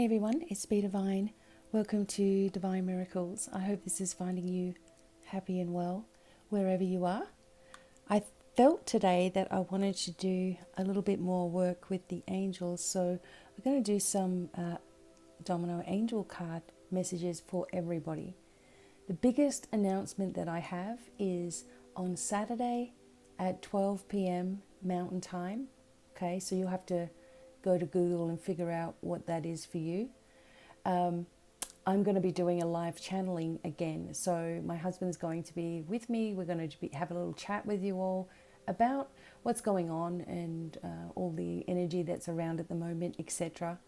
Hey everyone, it's BDevine. Welcome to Divine Miracles. I hope this is finding you happy and well wherever you are. I felt today that I wanted to do a little bit more work with the angels, so we're going to do some domino angel card messages for everybody. The biggest announcement that I have is on Saturday at 12 p.m. Mountain Time. Okay, so you'll have to go to Google and figure out what that is for you. I'm going to be doing a live channeling again. So my husband's going to be with me. We're going to have a little chat with you all about what's going on and all the energy that's around at the moment, etc.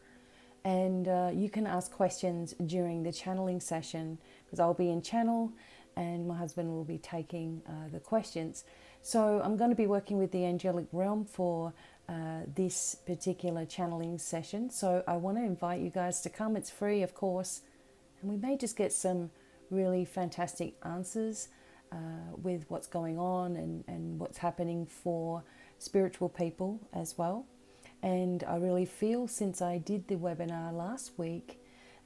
And you can ask questions during the channeling session because I'll be in channel and my husband will be taking the questions. So I'm going to be working with the angelic realm for this particular channeling session. So I want to invite you guys to come. It's free, of course, and we may just get some really fantastic answers with what's going on and what's happening for spiritual people as well. And I really feel, since I did the webinar last week,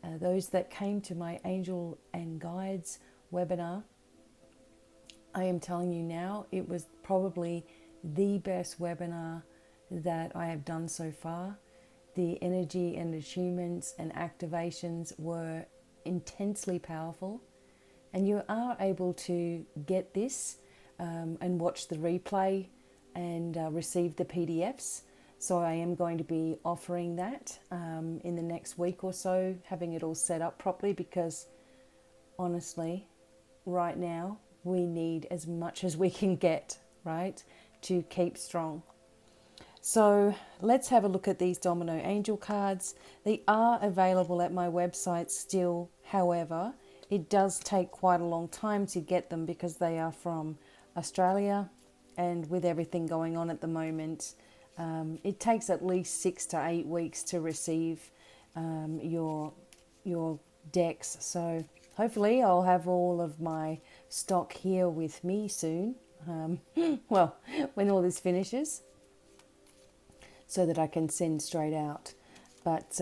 those that came to my Angel and Guides webinar, I am telling you now, it was probably the best webinar that I have done so far. The energy and attunements and activations were intensely powerful, and you are able to get this and watch the replay and receive the PDFs. So I am going to be offering that in the next week or so, having it all set up properly, because honestly, right now, we need as much as we can get, right, to keep strong. So let's have a look at these domino angel cards. They are available at my website still. However, it does take quite a long time to get them because they are from Australia, and with everything going on at the moment, it takes at least 6 to 8 weeks to receive your decks. So hopefully I'll have all of my stock here with me soon. Well, when all this finishes, so that I can send straight out. But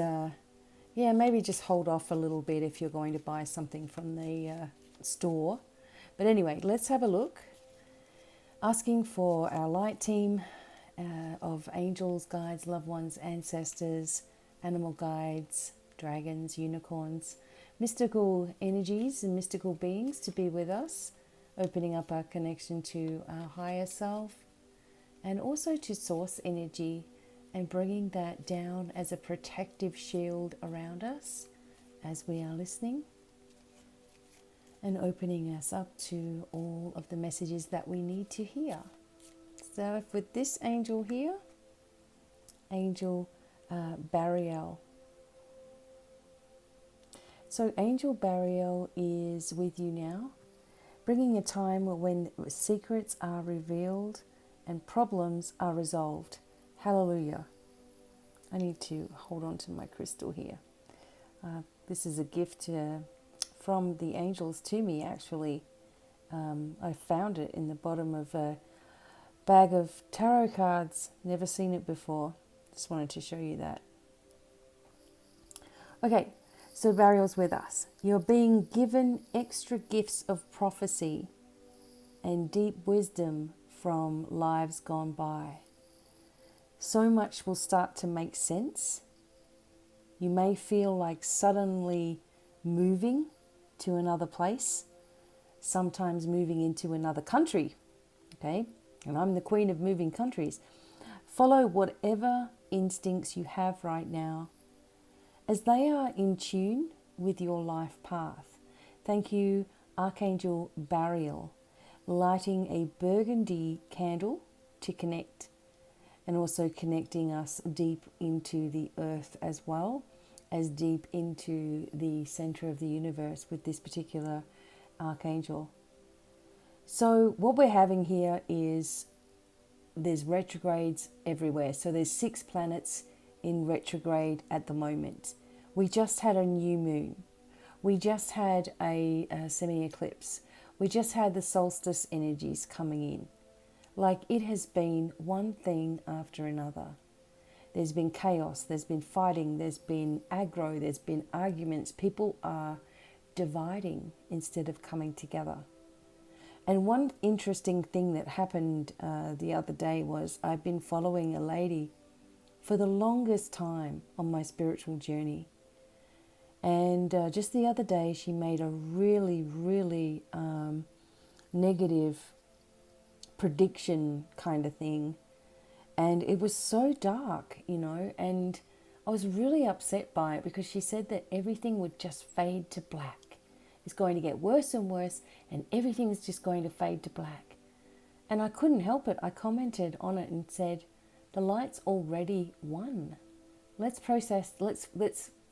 yeah, maybe just hold off a little bit if you're going to buy something from the store. But anyway, let's have a look. Asking for our light team of angels, guides, loved ones, ancestors, animal guides, dragons, unicorns, mystical energies and mystical beings to be with us, opening up our connection to our higher self, and also to source energy, and bringing that down as a protective shield around us as we are listening, and opening us up to all of the messages that we need to hear. So with this angel here, Angel Bariel. So Angel Bariel is with you now, bringing a time when secrets are revealed and problems are resolved. Hallelujah. I need to hold on to my crystal here. This is a gift from the angels to me, actually. I found it in the bottom of a bag of tarot cards. Never seen it before. Just wanted to show you that. Okay, so Bariel's with us. You're being given extra gifts of prophecy and deep wisdom from lives gone by. So much will start to make sense. You may feel like suddenly moving to another place, sometimes moving into another country, okay? And I'm the queen of moving countries. Follow whatever instincts you have right now, as they are in tune with your life path. Thank you, Archangel Bariel, lighting a burgundy candle to connect, and also connecting us deep into the earth as well as deep into the center of the universe with this particular archangel. So what we're having here is there's retrogrades everywhere. So there's 6 planets in retrograde at the moment. We just had a new moon. We just had a semi-eclipse. We just had the solstice energies coming in. Like, it has been one thing after another. There's been chaos, there's been fighting, there's been aggro, there's been arguments. People are dividing instead of coming together. And one interesting thing that happened the other day was I've been following a lady for the longest time on my spiritual journey. And just the other day, she made a really, really negative prediction kind of thing. And it was so dark, and I was really upset by it because she said that everything would just fade to black. It's going to get worse and worse, and everything is just going to fade to black. And I couldn't help it. I commented on it and said, the light's already won. Let's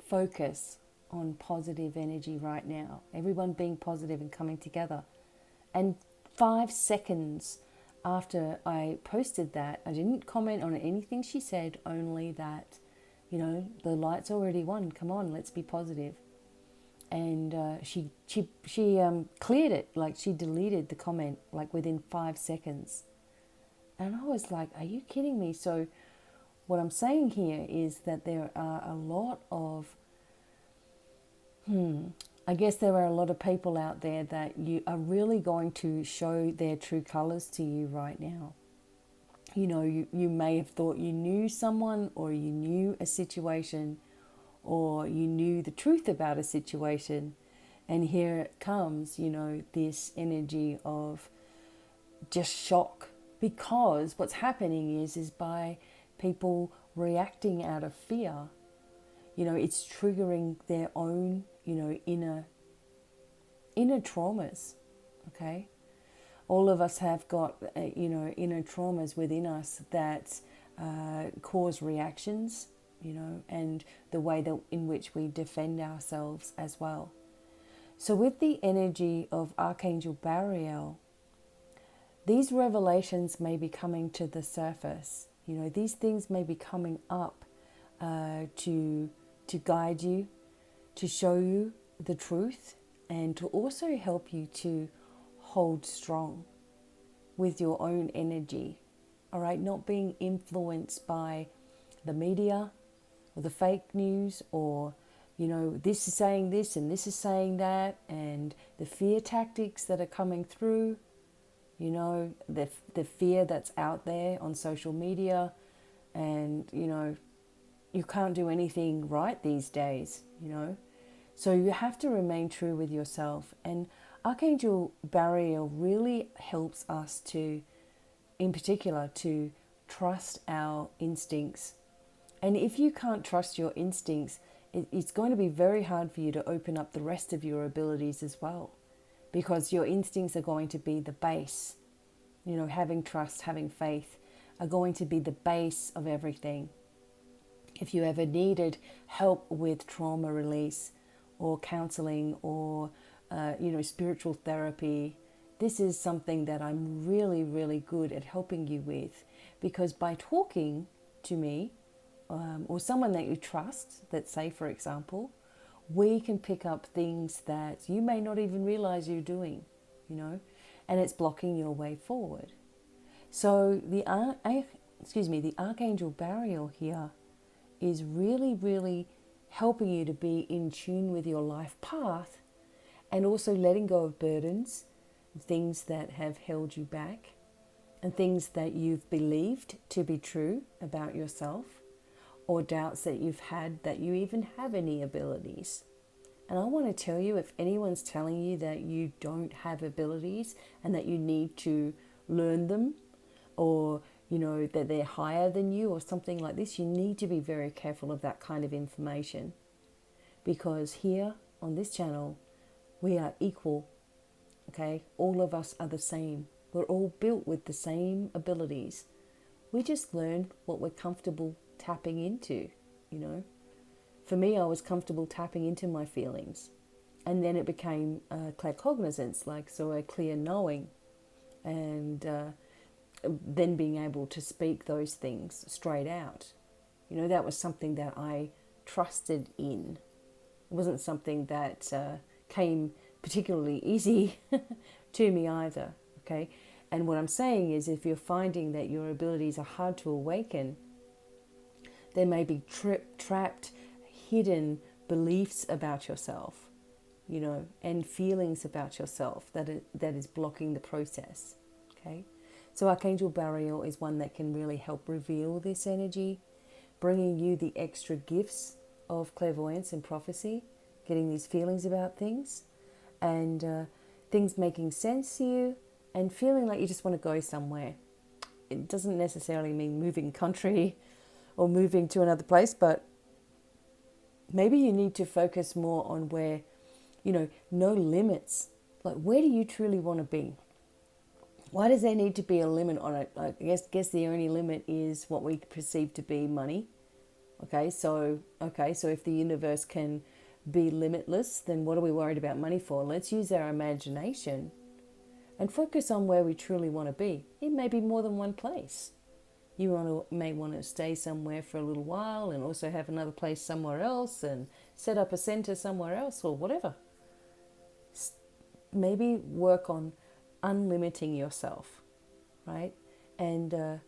focus on positive energy right now. Everyone being positive and coming together. And 5 seconds after I posted that, I didn't comment on anything she said, only that, the light's already won. Come on, let's be positive. And she cleared it, like she deleted the comment like within 5 seconds. And I was like, are you kidding me? So what I'm saying here is that there are a lot of, I guess there are a lot of people out there that you are really going to show their true colors to you right now. You may have thought you knew someone, or you knew a situation, or you knew the truth about a situation, and here it comes, this energy of just shock, because what's happening is by people reacting out of fear, it's triggering their own, inner traumas, okay? All of us have got, inner traumas within us that cause reactions, and the way in which we defend ourselves as well. So with the energy of Archangel Bariel, these revelations may be coming to the surface. These things may be coming up to guide you, to show you the truth, and to also help you to hold strong with your own energy. All right, not being influenced by the media, or the fake news, or, this is saying this and this is saying that, and the fear tactics that are coming through, the fear that's out there on social media. And, you can't do anything right these days, So you have to remain true with yourself. And Archangel Bariel really helps us to, in particular, to trust our instincts. And if you can't trust your instincts, it's going to be very hard for you to open up the rest of your abilities as well, because your instincts are going to be the base. Having trust, having faith are going to be the base of everything. If you ever needed help with trauma release, or counseling, or spiritual therapy, this is something that I'm really, really good at helping you with, because by talking to me, or someone that you trust, let's say, for example, we can pick up things that you may not even realize you're doing, and it's blocking your way forward. So the Archangel Bariel here is really, really helping you to be in tune with your life path, and also letting go of burdens, things that have held you back, and things that you've believed to be true about yourself, or doubts that you've had that you even have any abilities. And I want to tell you, if anyone's telling you that you don't have abilities and that you need to learn them, or that they're higher than you or something like this, you need to be very careful of that kind of information, because here on this channel we are equal. Okay, all of us are the same. We're all built with the same abilities. We just learn what we're comfortable tapping into. For me, I was comfortable tapping into my feelings, and then it became claircognizance, a clear knowing, and then being able to speak those things straight out. That was something that I trusted in. It wasn't something that came particularly easy to me either. Okay, and what I'm saying is, if you're finding that your abilities are hard to awaken, There may be trapped, hidden beliefs about yourself, and feelings about yourself that is blocking the process. Okay, so Archangel Burial is one that can really help reveal this energy, bringing you the extra gifts of clairvoyance and prophecy, getting these feelings about things, and things making sense to you, and feeling like you just want to go somewhere. It doesn't necessarily mean moving country or moving to another place, but maybe you need to focus more on where, no limits. Like, where do you truly want to be? Why does there need to be a limit on it? I guess the only limit is what we perceive to be money. Okay, so if the universe can be limitless, then what are we worried about money for? Let's use our imagination and focus on where we truly want to be. It may be more than one place. You may want to stay somewhere for a little while and also have another place somewhere else and set up a center somewhere else or whatever. Maybe work on unlimiting yourself, right? And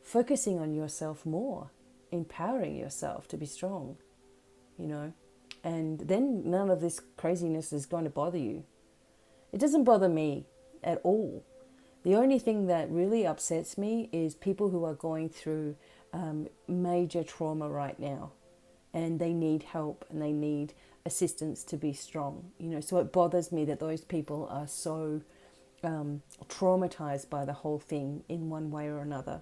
focusing on yourself more, empowering yourself to be strong, and then none of this craziness is going to bother you. It doesn't bother me at all. The only thing that really upsets me is people who are going through major trauma right now, and they need help and they need assistance to be strong. So it bothers me that those people are so traumatized by the whole thing in one way or another.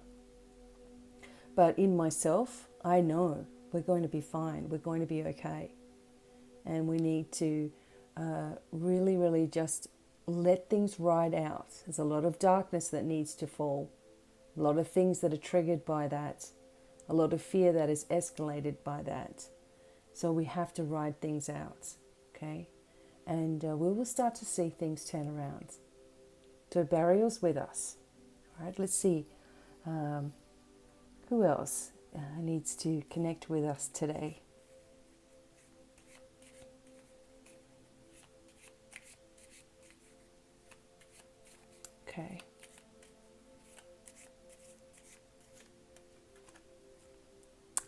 But in myself, I know we're going to be fine. We're going to be okay. And we need to really, really just let things ride out. There's a lot of darkness that needs to fall. A lot of things that are triggered by that. A lot of fear that is escalated by that. So we have to ride things out, okay? And we will start to see things turn around. So burial's with us. All right, let's see. Who else needs to connect with us today? Okay.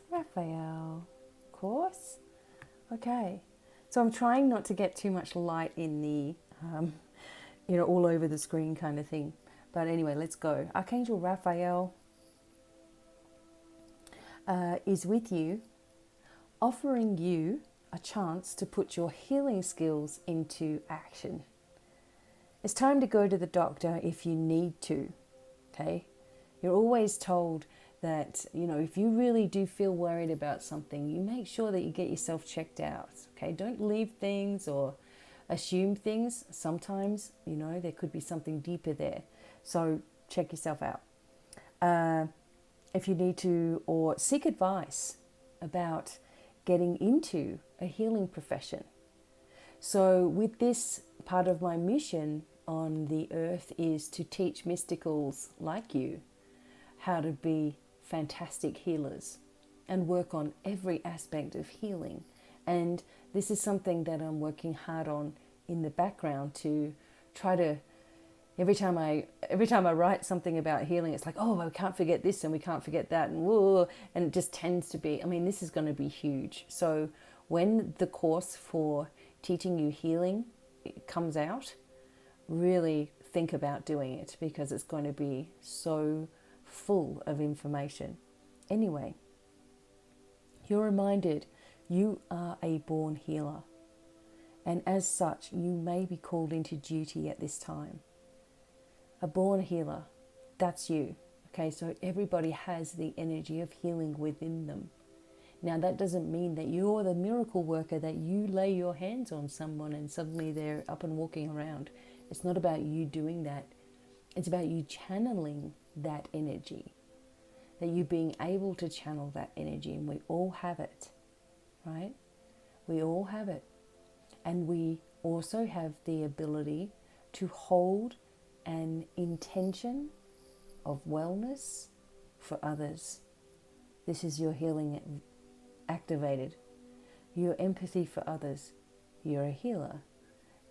Raphael, of course. Okay. So I'm trying not to get too much light in the, all over the screen kind of thing. But anyway, let's go. Archangel Raphael is with you, offering you a chance to put your healing skills into action. It's time to go to the doctor if you need to, okay? You're always told that, if you really do feel worried about something, you make sure that you get yourself checked out, okay? Don't leave things or assume things. Sometimes, there could be something deeper there. So check yourself out. If you need to, or seek advice about getting into a healing profession. So with this, part of my mission on the earth is to teach mysticals like you how to be fantastic healers and work on every aspect of healing. And this is something that I'm working hard on in the background to try to, every time I write something about healing, it's like, oh, we can't forget this and we can't forget that, and whoa, and it just tends to be, this is going to be huge. So when the course for teaching you healing comes out, really think about doing it, because it's going to be so full of information. Anyway, you're reminded you are a born healer, and as such you may be called into duty at this time. A born healer, that's you. Okay, so everybody has the energy of healing within them. Now that doesn't mean that you're the miracle worker, that you lay your hands on someone and suddenly they're up and walking around. It's not about you doing that. It's about you channeling that energy, that you being able to channel that energy. And we all have it, right? We all have it. And we also have the ability to hold an intention of wellness for others. This is your healing activated. Your empathy for others, you're a healer.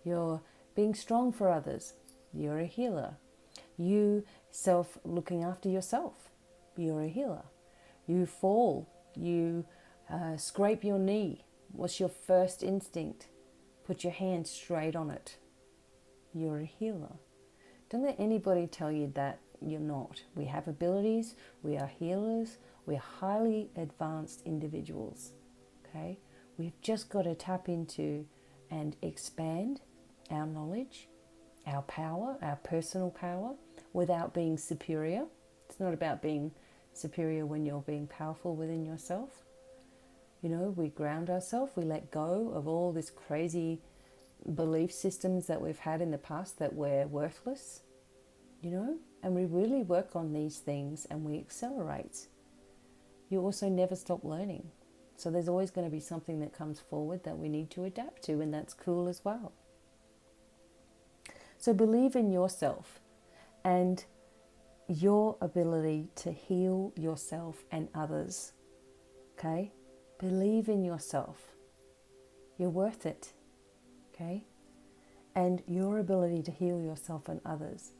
You're being strong for others, you're a healer. You looking after yourself, you're a healer. You fall You scrape your knee. What's your first instinct? Put your hand straight on it. You're a healer. Don't let anybody tell you that you're not. We have abilities. We are healers. We're highly advanced individuals. Okay? We've just got to tap into and expand our knowledge, our power, our personal power, without being superior. It's not about being superior when you're being powerful within yourself. You know, we ground ourselves. We let go of all this crazy belief systems that we've had in the past that we're worthless, you know, and we really work on these things and we accelerate. You also never stop learning. So there's always going to be something that comes forward that we need to adapt to, and that's cool as well. So believe in yourself and your ability to heal yourself and others. Okay? Believe in yourself. You're worth it. Okay? And your ability to heal yourself and others.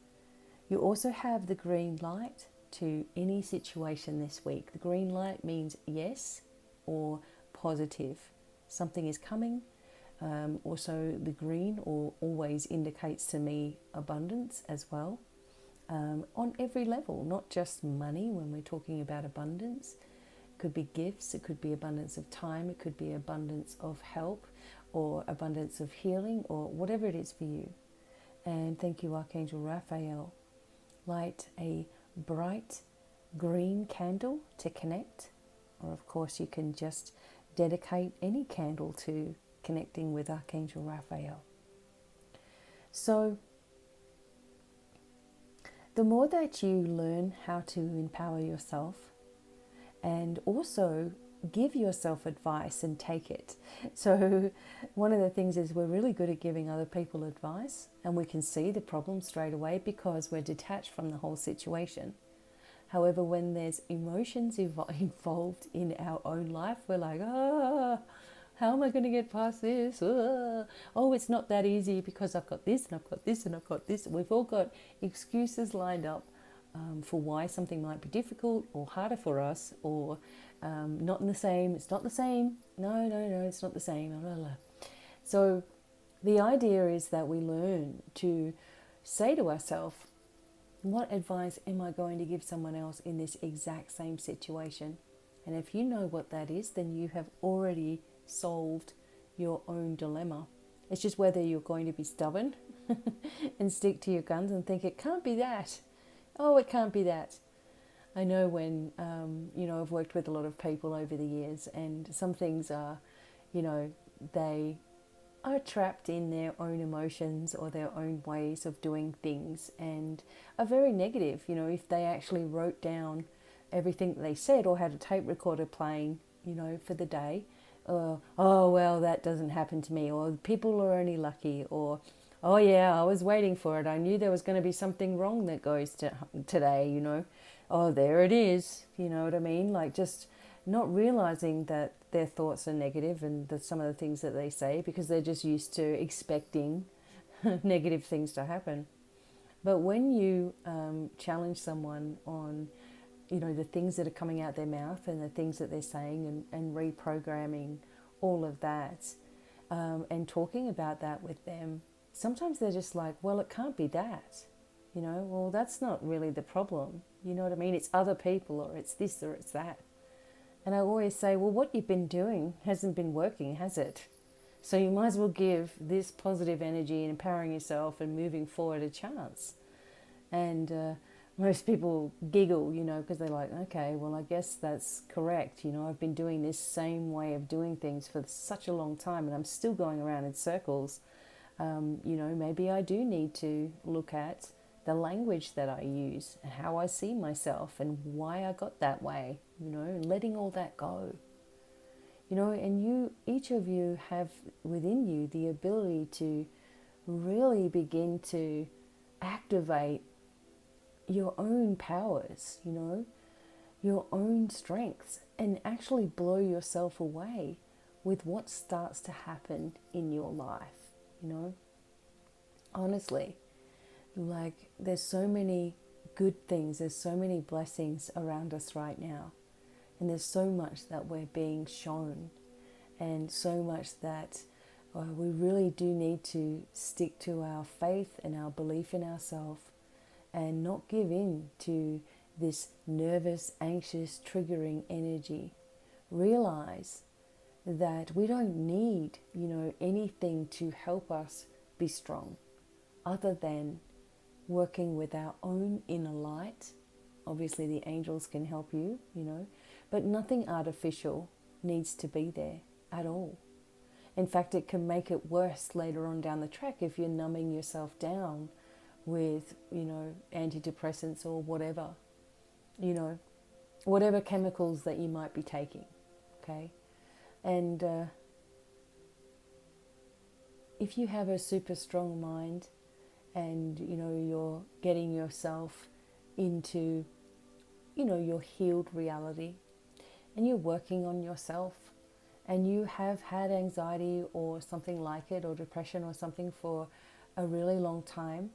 You also have the green light to any situation this week. The green light means yes or positive. Something is coming. Also, the green always indicates to me abundance as well. On every level, not just money when we're talking about abundance. It could be gifts, it could be abundance of time, it could be abundance of help or abundance of healing or whatever it is for you. And thank you, Archangel Raphael. Light a bright green candle to connect, or of course you can just dedicate any candle to connecting with Archangel Raphael. So the more that you learn how to empower yourself and also give yourself advice and take it. So one of the things is we're really good at giving other people advice, and we can see the problem straight away because we're detached from the whole situation. However, when there's emotions involved in our own life, we're like, how am I going to get past this? Oh, it's not that easy because I've got this and I've got this and I've got this. We've all got excuses lined up for why something might be difficult or harder for us, or not in the same. It's not the same. No, it's not the same. Blah, blah, blah. So the idea is that we learn to say to ourselves, what advice am I going to give someone else in this exact same situation? And if you know what that is, then you have already solved your own dilemma. It's just whether you're going to be stubborn and stick to your guns and think it can't be that. Oh, it can't be that. I know when, I've worked with a lot of people over the years, and some things are, they are trapped in their own emotions or their own ways of doing things and are very negative. If they actually wrote down everything they said or had a tape recorder playing, for the day, oh, well, that doesn't happen to me, or people are only lucky, or, oh yeah, I was waiting for it. I knew there was going to be something wrong that goes today, Oh, there it is. You know what I mean? Like just not realizing that their thoughts are negative and that some of the things that they say, because they're just used to expecting negative things to happen. But when you challenge someone on, the things that are coming out their mouth and the things that they're saying, and reprogramming all of that, and talking about that with them, sometimes they're just like, well, it can't be that. Well, that's not really the problem. You know what I mean? It's other people, or it's this, or it's that. And I always say, well, what you've been doing hasn't been working, has it? So you might as well give this positive energy and empowering yourself and moving forward a chance. And most people giggle, because they're like, okay, well, I guess that's correct. I've been doing this same way of doing things for such a long time, and I'm still going around in circles. Maybe I do need to look at the language that I use and how I see myself and why I got that way, and letting all that go. And each of you have within you the ability to really begin to activate your own powers, your own strengths, and actually blow yourself away with what starts to happen in your life, Honestly, like there's so many good things, there's so many blessings around us right now. And there's so much that we're being shown, and so much that we really do need to stick to our faith and our belief in ourselves, and not give in to this nervous, anxious, triggering energy. Realize that we don't need, anything to help us be strong other than working with our own inner light. Obviously the angels can help you, but nothing artificial needs to be there at all. In fact, it can make it worse later on down the track if you're numbing yourself down with, antidepressants or whatever, whatever chemicals that you might be taking, okay? And if you have a super strong mind and, you're getting yourself into, your healed reality, and you're working on yourself, and you have had anxiety or something like it, or depression or something for a really long time,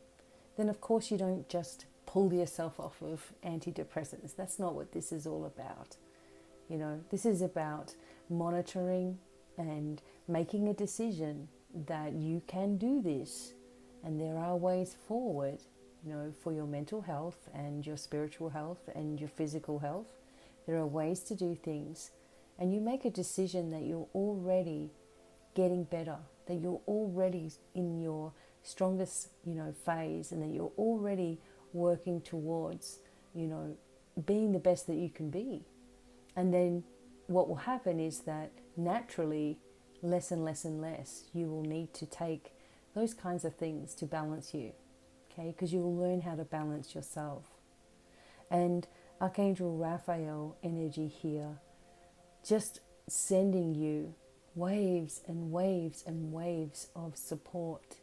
then of course you don't just pull yourself off of antidepressants. That's not what this is all about. This is about monitoring and making a decision that you can do this, and there are ways forward, for your mental health and your spiritual health and your physical health. There are ways to do things, and you make a decision that you're already getting better, that you're already in your strongest, phase, and that you're already working towards, being the best that you can be. And then what will happen is that naturally, less and less and less, you will need to take those kinds of things to balance you, okay? Because you will learn how to balance yourself. And Archangel Raphael energy here, just sending you waves and waves and waves of support,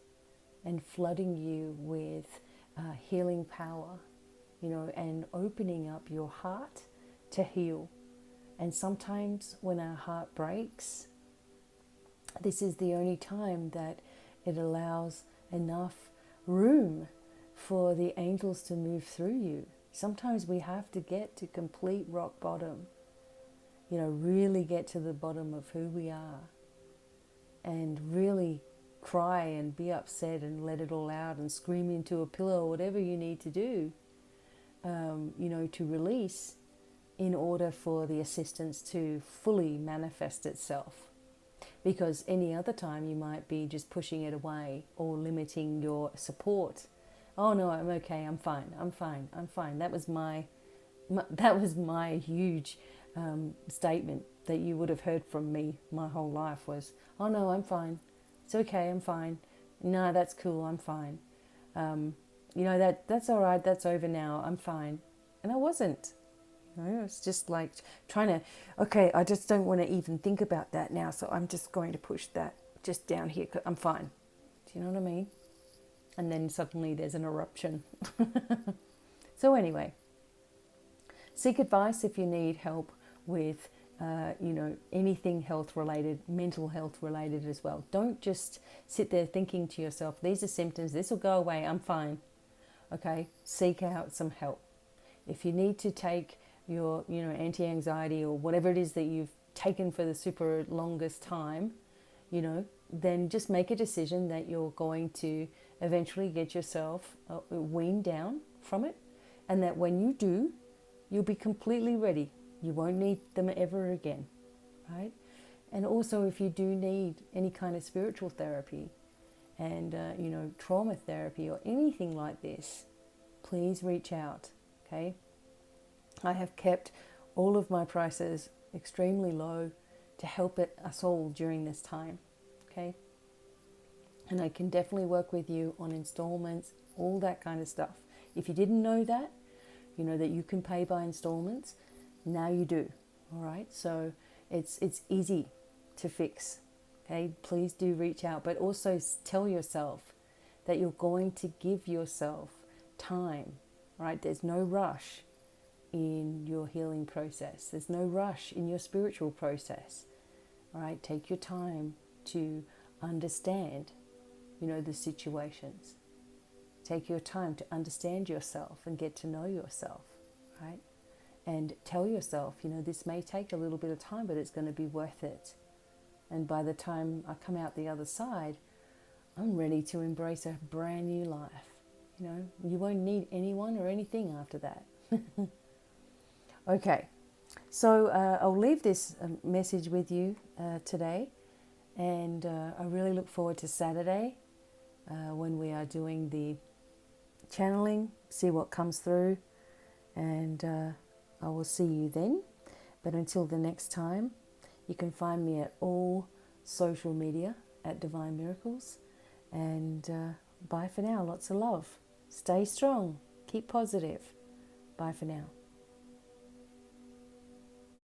and flooding you with healing power, and opening up your heart to heal. And sometimes when our heart breaks, this is the only time that it allows enough room for the angels to move through you. Sometimes we have to get to complete rock bottom, really get to the bottom of who we are, and really cry and be upset and let it all out and scream into a pillow, whatever you need to do, to release, in order for the assistance to fully manifest itself. Because any other time you might be just pushing it away or limiting your support. Oh no, I'm okay, I'm fine. That was my huge statement that you would have heard from me my whole life was, oh no, I'm fine. It's okay, I'm fine. No, that's cool, I'm fine. That's all right, that's over now, I'm fine. And I wasn't. It's just like trying to, okay, I just don't want to even think about that now, so I'm just going to push that just down here, 'cause I'm fine. Do you know what I mean? And then suddenly there's an eruption. So anyway, seek advice if you need help with, anything health related, mental health related as well. Don't just sit there thinking to yourself, these are symptoms, this will go away, I'm fine. Okay, seek out some help. If you need to take your, anti-anxiety or whatever it is that you've taken for the super longest time, then just make a decision that you're going to eventually get yourself weaned down from it, and that when you do, you'll be completely ready. You won't need them ever again, right? And also, if you do need any kind of spiritual therapy and, trauma therapy or anything like this, please reach out, okay? I have kept all of my prices extremely low to help us all during this time, okay? And I can definitely work with you on installments, all that kind of stuff. If you didn't know that, that you can pay by installments, now you do, all right? So it's easy to fix, okay? Please do reach out, but also tell yourself that you're going to give yourself time, right? There's no rush in your healing process. There's no rush in your spiritual process, all right? Take your time to understand, the situations. Take your time to understand yourself and get to know yourself, right? and tell yourself, this may take a little bit of time, but it's going to be worth it. And by the time I come out the other side, I'm ready to embrace a brand new life. You won't need anyone or anything after that. Okay, so I'll leave this message with you today, and I really look forward to Saturday when we are doing the channeling, see what comes through, and I will see you then. But until the next time, you can find me at all social media at Divine Miracles, and bye for now. Lots of love. Stay strong. Keep positive. Bye for now.